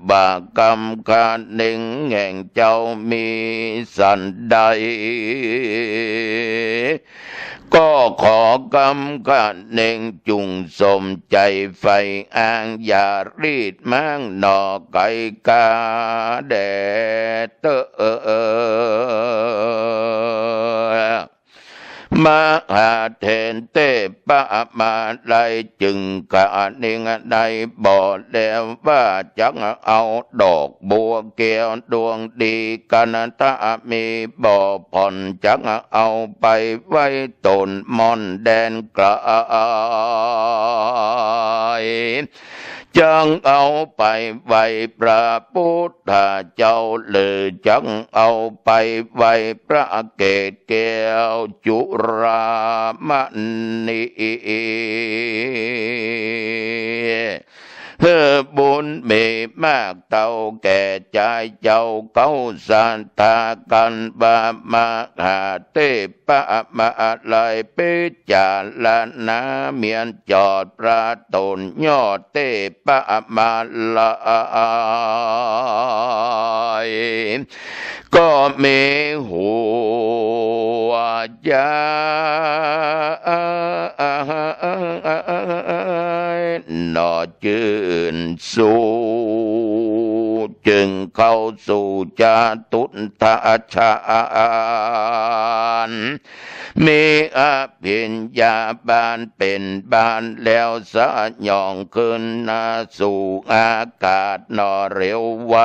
บากรรมคาหนึ่งแห่งเจ้ามีสันใดก็ขอกรรมคาหนึ่งจุงสมใจไฟอ้างอย่ารีดมั่งหนอไก่กาแดเตมหาเทนเตปะมาไลจึงกะนิงในบ่อแล้วว่าจักเอาดอกบัวแก้วดวงดีกันถ้ามีบ่อผ่อนจักเอาไปไว้ต้นมอนแดนไกลจังเอาไปไว้พระพุทธเจ้าเลยจังเอาไปไว้พระเกศแก้วจุรามณีบุญมีมากเต่าแก่ใจเจ้าเก้าสันตากันบามหาเทปะมาลายปิจาลนาเมียนจอดพระตนยอดเทปะมาลายก็มีหัวยาหนอจืนสู่จึงเข้าสู่จาตุทะชานมีอภิญญาบานเป็นบานแล้วสะยองขึ้นนาสู่อากาศนอเร็วไว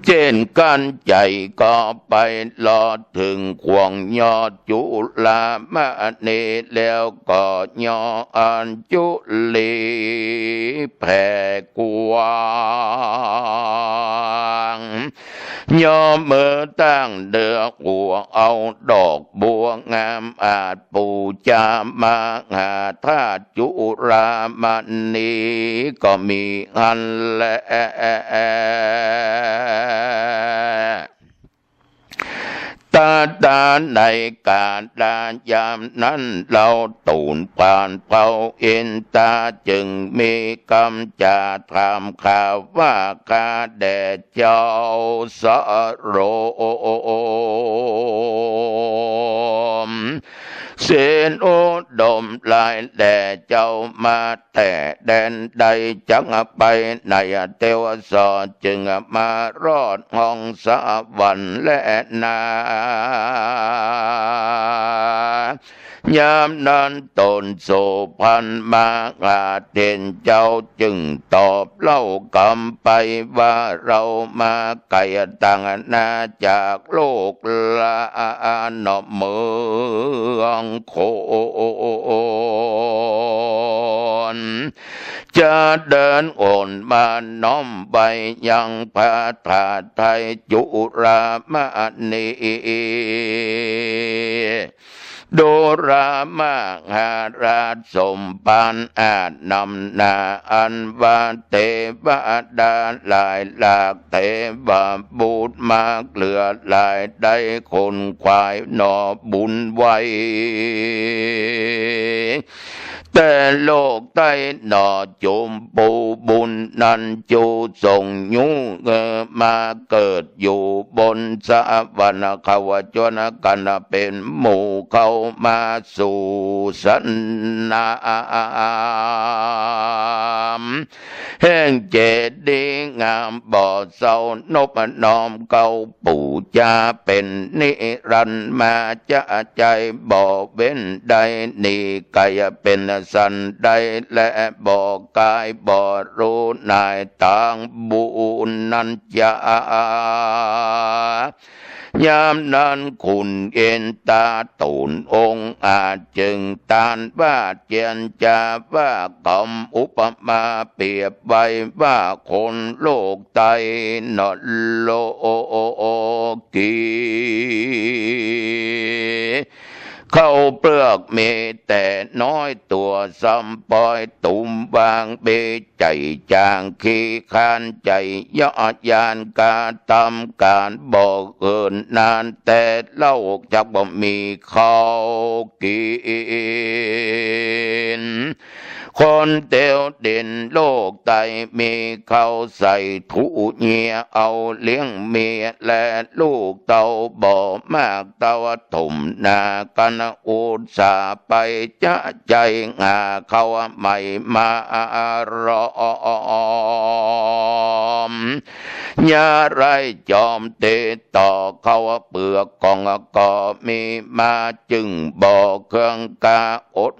เช่นกันใจก็ไปลอดถึงควงยอดจุลามณีแล้วก็ยออันจุลีแผ่กวางยอมือตั้งเดือหัวเอาดอกบัวงามอาจปูจามาหาธาตุจุรามณีก็มีอันแลตาในการดายามนั้นเราตูนผ่านเป่าเอ็นตาจึงมีคำจะถามข่าวว่าคาแด่เจ้าสโรมเสนโอดมลายแด่เจ้ามาแต่แดนใดจังไปในเทวสอจึงมารอดห้องสวรรค์และนายามนั้นตนโสพันมาเทนเจ้าจึงตอบเล่ากำไปว่าเรามาไกลต่างนาจากโลกลานเมืองโคนจะเดินโอนมาน้อมใบยังพระธาตุไทยจุรามณีโดรามาหาราชสมปานอาจนำนาอันวาเทวดาหลายหลากเทวบูตรมาเกลือหลายได้คนควายหนอบุญไว้แต่โลกใต้หนอจุมปูบุญนันจูส่งยุมาเกิดอยู่บนสวรรค์ขวจนกันเป็นหมู่เข้ามาสู่สันนามแห่งเจดีย์งามบ่อเศร้านบน้อมเก่าปู่จาเป็นนิรันดร์มาจะใจบ่เว้นใดนี่กายเป็นสันใดและบ่กายบ่รู้นายต่างบุญนันจายามนั้นคุณเอ็นตาตูนองค์อาจจึงตานว่าเจียนจาว่ากำอุปมาเปรียบไว้ว่าคนโลกไตนอโลกีเข้าเปลือกมีแต่น้อยตัวซ้ำปล่อยตุ่มบางเบใจจางขี้คานใจยอดยานกาทำการบอกเอินนานแต่เล่าจากบ่มีข้าวกิน คนเตียวเด่นโลกไตมีเขาใส่ถูเงียเอาเลี้ยงเมียและลูกเต่าบ่มากเต่าถุ่มนากันอุตสาไปจะใจงาเขาไม่มารอมยาไรจอมเตต่อเขาเปลือกกองก็มีมาจึงบ่เครื่องกาอด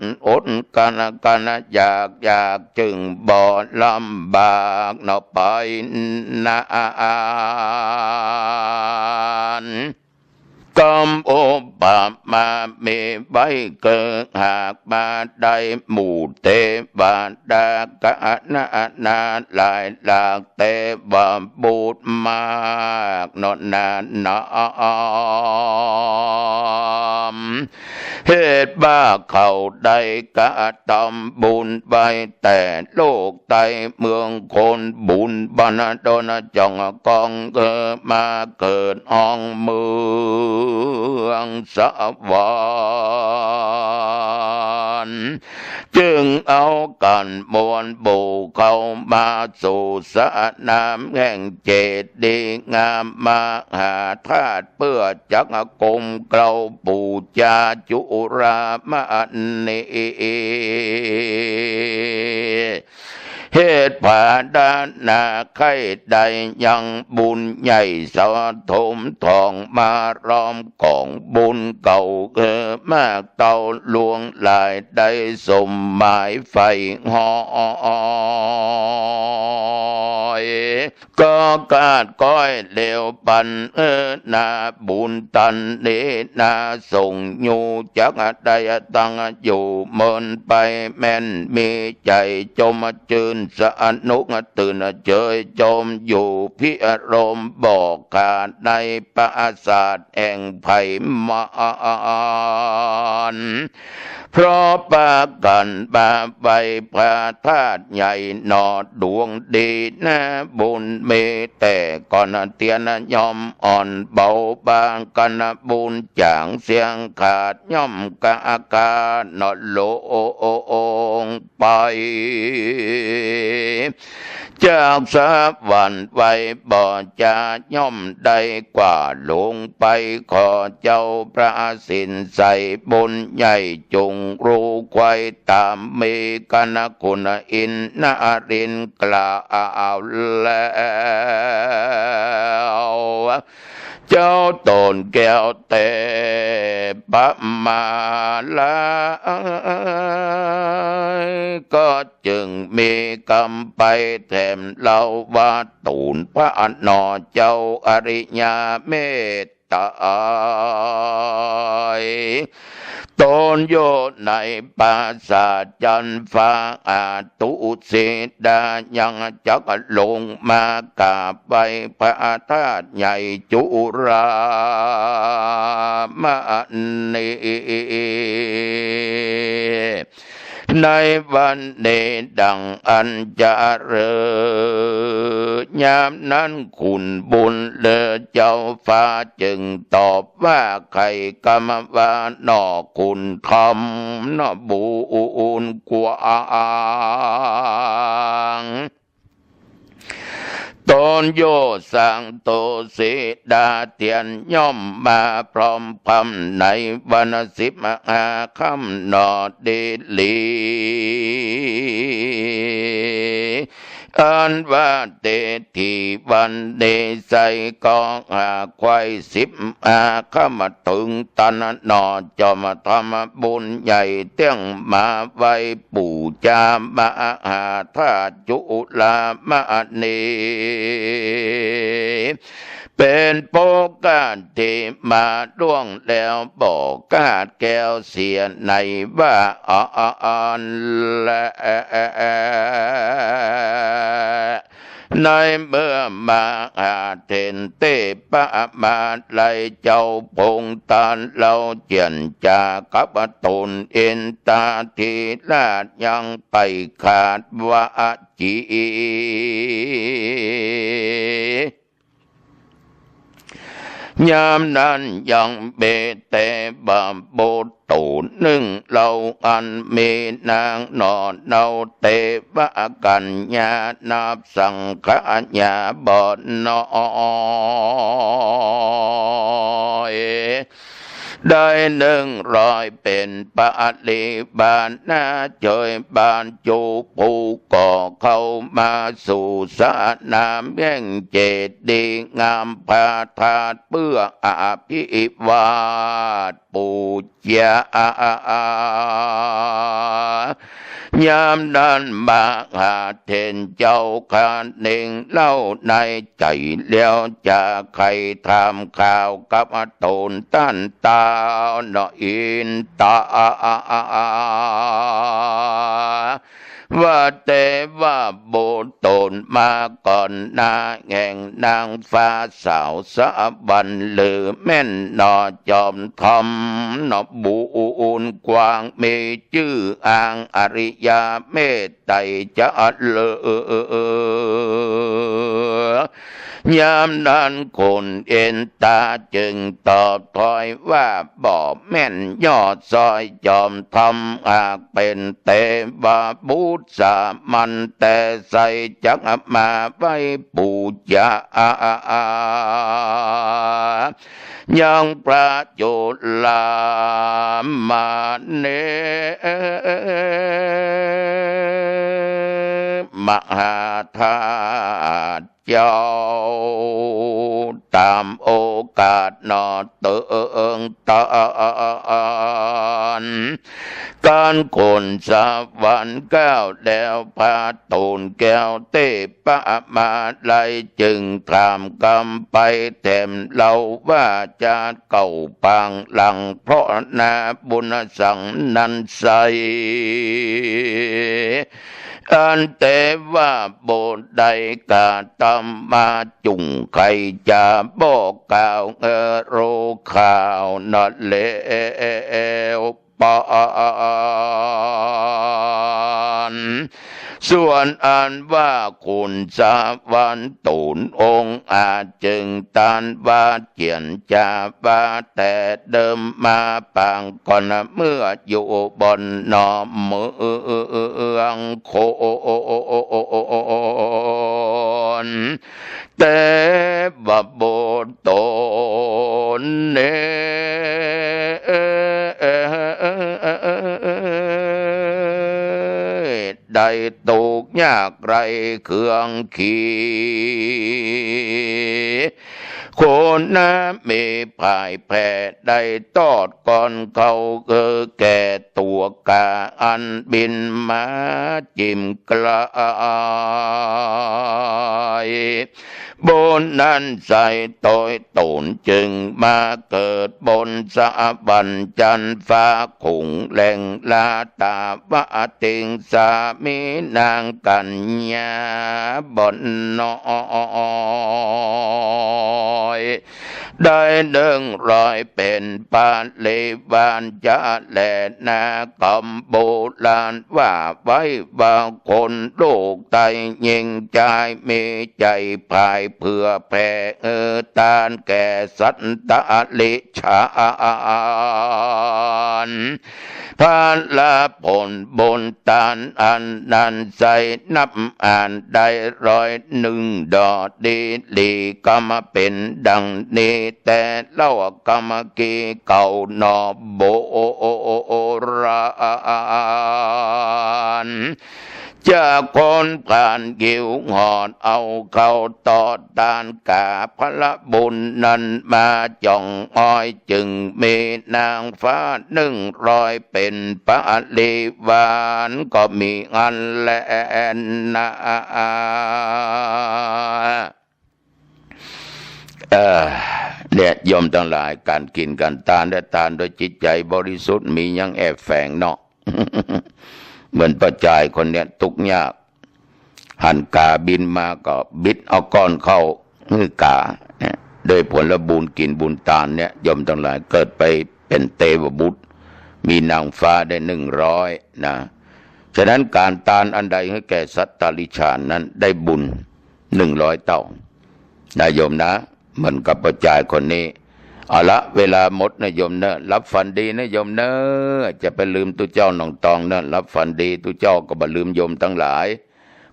กันอยากจึงบ่ลำบากเนาะไปนานกำโอบามาเมใบเกิดหากมาได้หมู่เตบาดากะนาลายหลากเตบาบูดมากนอนนเหตุบ้าเขาได้กะตำบุญใบแต่โลกไตเมืองคนบุญบรรดนจองกองเกิดมาเกิดห้องมือสวรรค์จึงเอากันมวลบูเข้ามาสู่สนามแห่งเจดีย์งามมาหาธาตุเพื่อจักกรมเกลาปูจาจุรามณีเหตุผาดานาไข่ใดยังบุญใหญ่สะทมทองมารอมของบุญเก่ามากเต่าลวงลายได้สมหมายไฟหอยก็กาดก้อยเลวปันนาบุญตันเนนาส่งอยู่จักได้ตั้งอยู่เมินไปแม่นมีใจจมจืนสนุกตื่นเจยจมอยู่พิรมบอกขาดในปราสาทแห่งไผ่มานเพราะปากันบาใบพระธาตุใหญ่หนอดดวงดีนะบุญเมแต่ก่อนเตียนย่อมอ่อนเบาบางกันบุญจางเสียงขาดย่อมกะอาการนอดโลงไปจากสะวันไว้บ่จะย่อมได้กว่าลงไปขอเจ้าพระสินใส่บนใหญ่จงรู้ไว้ตามมีกันคุณอินนารินกล่าวแล้วเจ้าตนแก้วเตปะมาลาก็จึงมีกรรมไปแถมเล่าว่าตูนพระนอเจ้าอริยเมตตาตนโยในปราสาทจันฟ้าอาตุเสดายังจักลงมากราบไหว้พระธาตุใหญ่จุรามณีในวันเนดังอันจะเริญยามนั้นคุณบุญเลอเจ้าฟ้าจึงตอบว่าใครกรรมวานอคุณทำนอบุญกวางตนโยสังโตเสดาเตียนย่อมมาพร้อมคำในวัน10 มหาค่ำนอเดลีอันว่าเตทีวันเดใสก็หาควาย10 อาข้ามาถึงตันนอจอมทำบุญใหญ่เตี้ยงมาไว้ปู่จามหาธาตุจุลามณีเป็นโปกาสที่มาล่วงแล้วบอกกาดแก้วเสียในว่าอ่อนและในเมื่อมาเทนเตปะมาไลเจ้าพงตานเราเจียนจากัปตนเอ็นตาทีลาดยังไปขาดว่าจี ยามนั้นยังเบเตบาโบตูนึ่งเราอันเมนางนอนเนาเตวะกันญานาสังขญาบอนนอยได้100เป็นปาลีบานนาเจยบานจูปูก่อเข้ามาสู่สนามแห่งเจดีย์งามพาธาตุเพื่ออภิวาทปูชยามนั้นมาหาเทนเจ้าคาหนึ่งเล่าในใจแล้วจะใครทำข่าวกับตูนตันตาหนออินตาว่าแต่ว่าโบตนมาก่อนหน้าแห่งนางฟ้าสาวสะบันหรือแม่นนอจอมทอมนอบูนกว้างมีชื่ออ่างอริยาเมตไตจะเลอยามนั้นคนเอ็นตาจึงตอบถอยว่าบอกแม่นยอดซอยจอมทำอาจเป็นเตบาบูสามันแต่ใส่จักมาไว้ปูจายังประโยชน์ลามาเนมหาธาตุเจ้าตามโอกาสนอเติงตานการคนสวรรค์แก้วแล้วพาตูนแก้วเตปะมาไลจึงตามกำไปแถมเล่าว่าจะเก่าปังหลังเพราะนาบุญสังนันใสอันแต่ว่าโบสถ์ใดกาตามมาจุงใครจะบอกกล่าวโรข่าวนอเลวปอนส่วนอันว่าคุณสาวันตูนองค์อาจจึงตานว่าเจียนจาว่าแต่เดิมมาปางก่อนเมื่ออยู่บนนอมเมืองโคนแต่ว่าโบตนเนได้ตกยากไรเครื่องขี่คนน้ำมีภายแผ่ได้ตอดก่อนเขาแก่ตัวกาอันบินมาจิ้มกลายบนนั้นใส่ตอยตูนจึงมาเกิดบนสะบันจันฟ้าขุงแหล่งลาตาวะติงสามีนางกัญญาบนน้อยได้100เป็นปาลีบานจะแลนากำโบราณว่าไว้บางคนโลกไตยิ่งใจมีใจภายเพื่อแผ่ตานแก่สัตตะลิชานพาลาผลบนตานอันนันใสนับอ่านได้101ดอดีลีก็มาเป็นดังนี้แต่เล่ากรรมกีเก่านอโบราณจากคนผ่านกิวหอดเอาเข้าต่อตานกาพระบุญนั้นมาจ่องอ้อยจึงมีนางฟ้า100เป็นปาลีวานก็มีอันแลนาเนี่ยยอมทั้งหลายการกินการทานและทานโดยจิตใจบริสุทธิ์มียังแอบแฝงเนาะ เหมือนประจายคนเนี้ยทุกข์ยากหันกาบินมาก็บิดเอาก้อนเข้ามือกาโดยผลบุญกินบุญทานเนี่ยยอมทั้งหลายเกิดไปเป็นเทวบุตรมีนางฟ้าได้100นะฉะนั้นการทานอันใดให้แก่สัตตลิชานนั้นได้บุญ100 เท่านะโยมนะเหมือนกับประจายคนนี้ เอาละเวลาหมดนะโยมเนอะรับฝันดีนะโยมเนอะจะไปลืมตุเจ้าหนองตองเนอะรับฝันดีตุเจ้าก็บ่ลืมโยมทั้งหลาย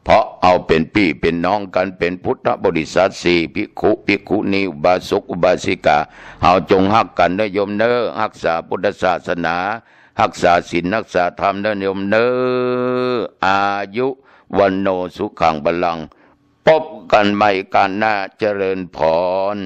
เพราะเอาเป็นพี่เป็นน้องกันเป็นพุทธบริษัทสี่ภิกขุภิกขุณีอุบาสกอุบาสิกาเอาจงฮักกันนะโยมเนอะรักษาพุทธศาสนารักษาศีลรักษาธรรมนะโยมเนอะอายุวันโนสุขังบลังพบกันใหม่กันหน้าเจริญพร